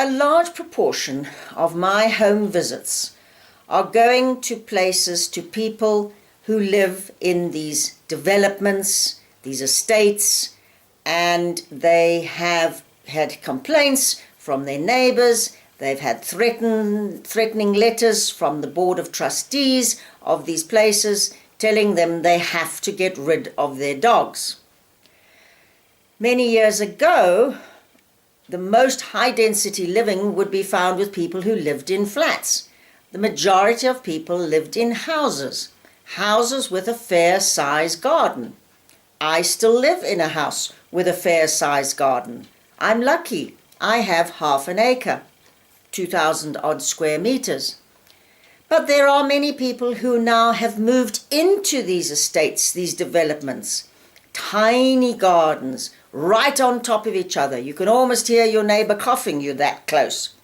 A large proportion of my home visits are going to places, to people who live in these developments, these estates, and they have had complaints from their neighbours. They've had threatening letters from the Board of Trustees of these places telling them they have to get rid of their dogs. Many years ago, the most high-density living would be found with people who lived in flats. The majority of people lived in houses with a fair-sized garden. I still live in a house with a fair-sized garden. I'm lucky. I have half an acre, 2,000 odd square meters. But there are many people who now have moved into these estates, these developments, tiny gardens, right on top of each other. You can almost hear your neighbor coughing, you're that close.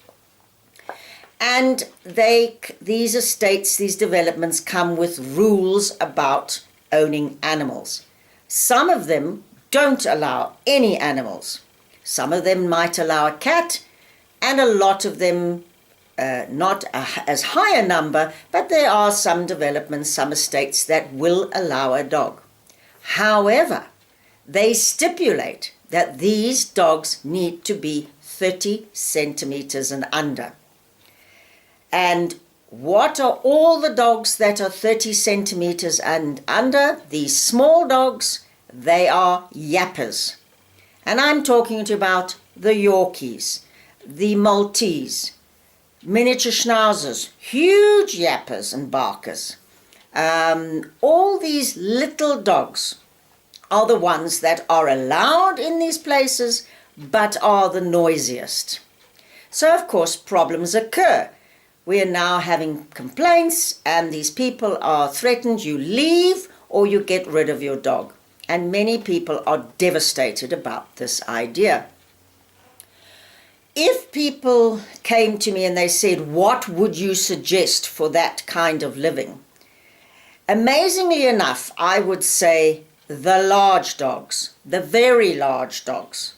And these estates, these developments come with rules about owning animals. Some of them don't allow any animals. Some of them might allow a cat, and a lot of them, not as high a number, but there are some developments, some estates that will allow a dog. However, they stipulate that these dogs need to be 30 centimeters and under. And what are all the dogs that are 30 centimeters and under? These small dogs, they are yappers. And I'm talking about the Yorkies, the Maltese, miniature schnauzers, huge yappers and barkers. All these little dogs are the ones that are allowed in these places, but are the noisiest. So, of course, problems occur. We are now having complaints, and these people are threatened, you leave or you get rid of your dog. And many people are devastated about this idea. If people came to me and they said, what would you suggest for that kind of living? Amazingly enough, I would say the large dogs, the very large dogs,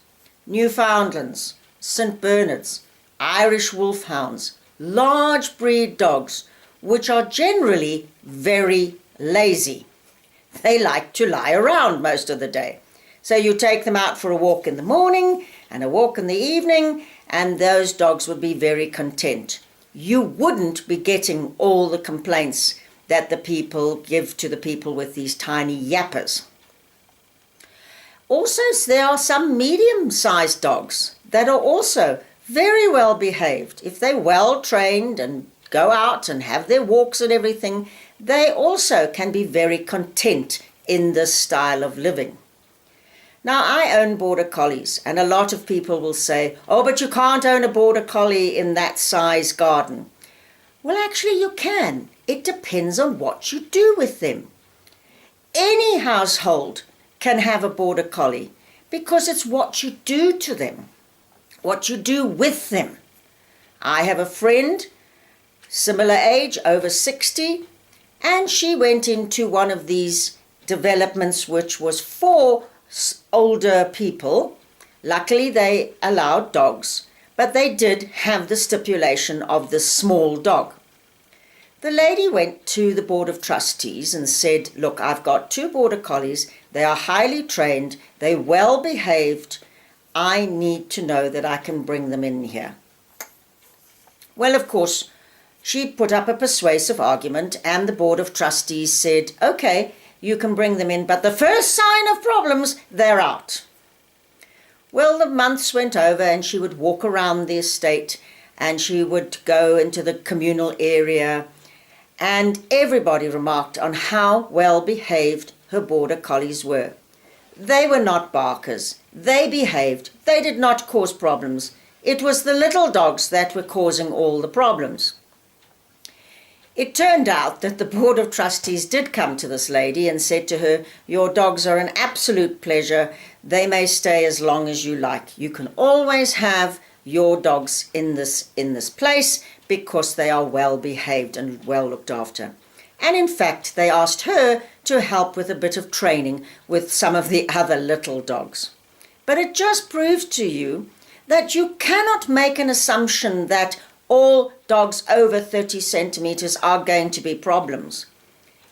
Newfoundlands, St. Bernards, Irish Wolfhounds, large breed dogs, which are generally very lazy. They like to lie around most of the day. So you take them out for a walk in the morning and a walk in the evening, and those dogs would be very content. You wouldn't be getting all the complaints that the people give to the people with these tiny yappers. Also, there are some medium-sized dogs that are also very well behaved. If they're well trained and go out and have their walks and everything, they also can be very content in this style of living. Now, I own border collies, and a lot of people will say, oh, but you can't own a border collie in that size garden. Well, actually you can. It depends on what you do with them. Any household can have a border collie because it's what you do to them, what you do with them. I have a friend, similar age, over 60, and she went into one of these developments which was for older people. Luckily they allowed dogs, but they did have the stipulation of the small dog. The lady went to the Board of Trustees and said, look, I've got 2 border collies. They are highly trained. They're well behaved. I need to know that I can bring them in here. Well, of course, she put up a persuasive argument, and the Board of Trustees said, okay, you can bring them in, but the first sign of problems, they're out. Well, the months went over, and she would walk around the estate, and she would go into the communal area, and everybody remarked on how well behaved her border collies were. They were not barkers. They behaved. They did not cause problems. It was the little dogs that were causing all the problems. It turned out that the Board of Trustees did come to this lady and said to her, your dogs are an absolute pleasure. They may stay as long as you like. You can always have your dogs in this place because they are well behaved and well looked after. And in fact, they asked her to help with a bit of training with some of the other little dogs. But it just proves to you that you cannot make an assumption that all dogs over 30 centimeters are going to be problems.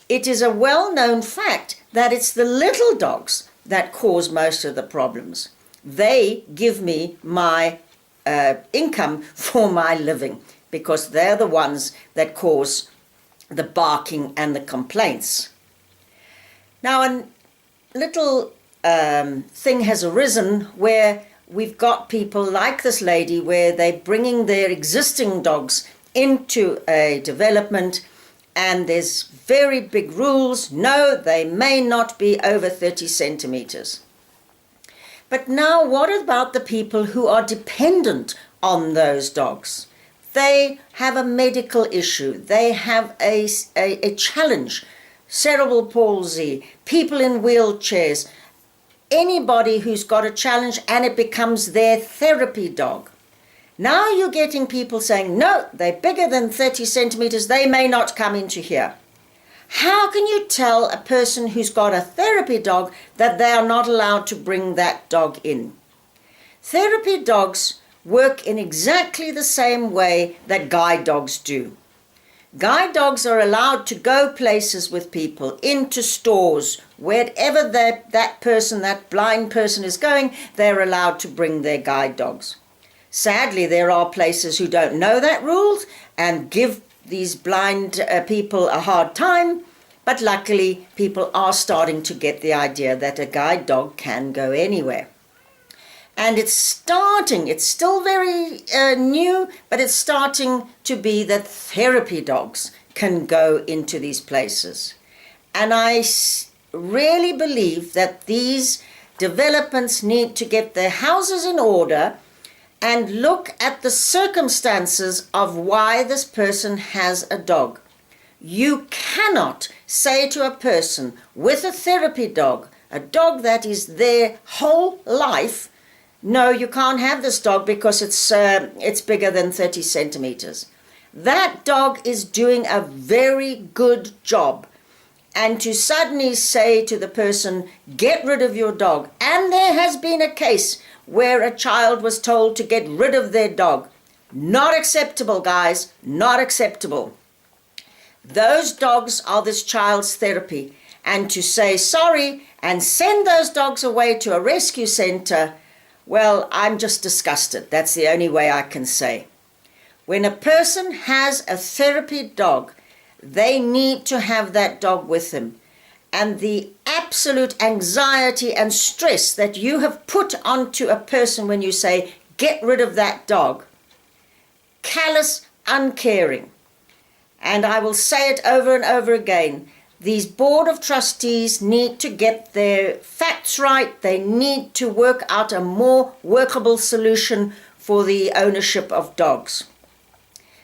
It is a well-known fact that it's the little dogs that cause most of the problems. They give me my income for my living because they're the ones that cause the barking and the complaints. Now, a little thing has arisen where we've got people like this lady where they're bringing their existing dogs into a development, and there's very big rules. No, they may not be over 30 centimeters. But now what about the people who are dependent on those dogs? They have a medical issue. They have a challenge, cerebral palsy, people in wheelchairs, anybody who's got a challenge, and it becomes their therapy dog. Now you're getting people saying, no, they're bigger than 30 centimeters, they may not come into here. How can you tell a person who's got a therapy dog that they are not allowed to bring that dog in? Therapy dogs work in exactly the same way that guide dogs do. Guide dogs are allowed to go places with people, into stores, wherever that person, that blind person is going, they're allowed to bring their guide dogs. Sadly, there are places who don't know that rules and give these blind people a hard time, but luckily people are starting to get the idea that a guide dog can go anywhere. And it's still very new, but it's starting to be that therapy dogs can go into these places. And I really believe that these developments need to get their houses in order and look at the circumstances of why this person has a dog. You cannot say to a person with a therapy dog, a dog that is their whole life, no, you can't have this dog because it's bigger than 30 centimeters. That dog is doing a very good job. And to suddenly say to the person, get rid of your dog, and there has been a case where a child was told to get rid of their dog. Not acceptable, guys, not acceptable. Those dogs are this child's therapy. And to say sorry and send those dogs away to a rescue center, well, I'm just disgusted. That's the only way I can say. When a person has a therapy dog, they need to have that dog with them. And the absolute anxiety and stress that you have put onto a person when you say, get rid of that dog. Callous, uncaring. And I will say it over and over again. These board of trustees need to get their facts right. They need to work out a more workable solution for the ownership of dogs.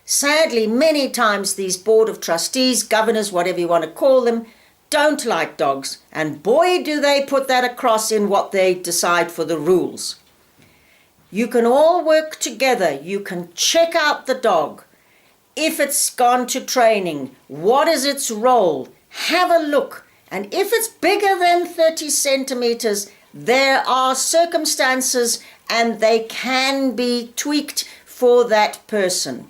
Sadly, many times these board of trustees, governors, whatever you want to call them, don't like dogs. And boy, do they put that across in what they decide for the rules. You can all work together. You can check out the dog. If it's gone to training, what is its role? Have a look. And if it's bigger than 30 centimeters, there are circumstances and they can be tweaked for that person.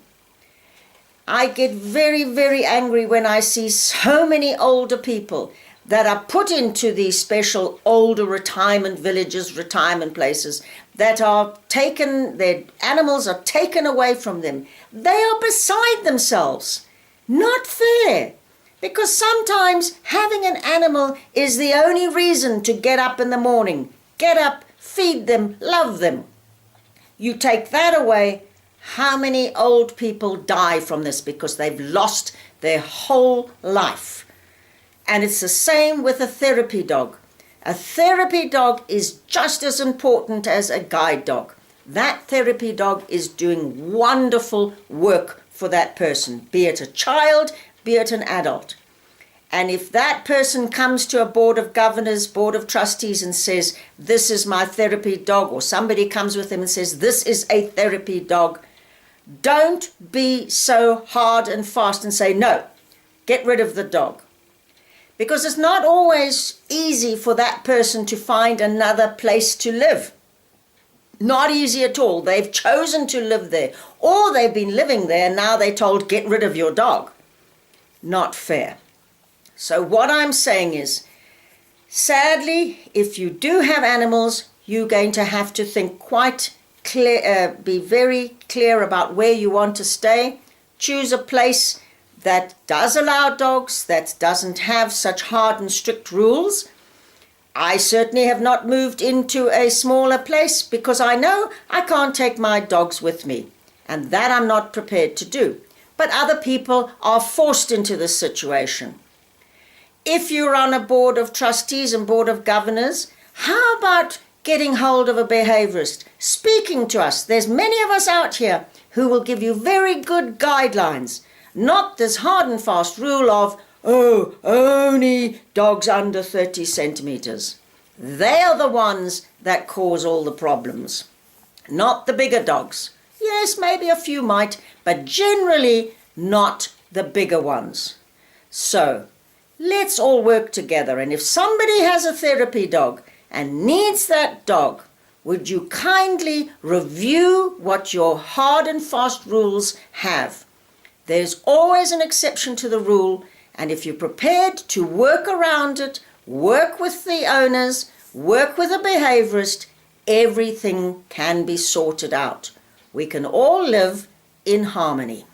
I get very, very angry when I see so many older people that are put into these special older retirement villages, retirement places, that are taken, their animals are taken away from them. They are beside themselves. Not fair. Because sometimes having an animal is the only reason to get up in the morning. Get up, feed them, love them. You take that away, how many old people die from this because they've lost their whole life? And it's the same with a therapy dog. A therapy dog is just as important as a guide dog. That therapy dog is doing wonderful work for that person, be it a child, be it an adult. And if that person comes to a board of governors, board of trustees and says, this is my therapy dog, or somebody comes with them and says, this is a therapy dog, don't be so hard and fast and say, no, get rid of the dog. Because it's not always easy for that person to find another place to live. Not easy at all. They've chosen to live there, or they've been living there and now they're told, get rid of your dog. Not fair. So what I'm saying is, sadly, if you do have animals, you're going to have to think quite clear, be very clear about where you want to stay. Choose a place that does allow dogs, that doesn't have such hard and strict rules. I certainly have not moved into a smaller place because I know I can't take my dogs with me, and that I'm not prepared to do. But other people are forced into this situation. If you're on a board of trustees and board of governors, how about getting hold of a behaviorist, speaking to us? There's many of us out here who will give you very good guidelines, not this hard and fast rule of, oh, only dogs under 30 centimeters. They are the ones that cause all the problems, not the bigger dogs. Yes, maybe a few might, but generally not the bigger ones. So let's all work together, and if somebody has a therapy dog and needs that dog, would you kindly review what your hard and fast rules have? There's always an exception to the rule, and if you're prepared to work around it, work with the owners, work with a behaviorist, everything can be sorted out. We can all live in harmony.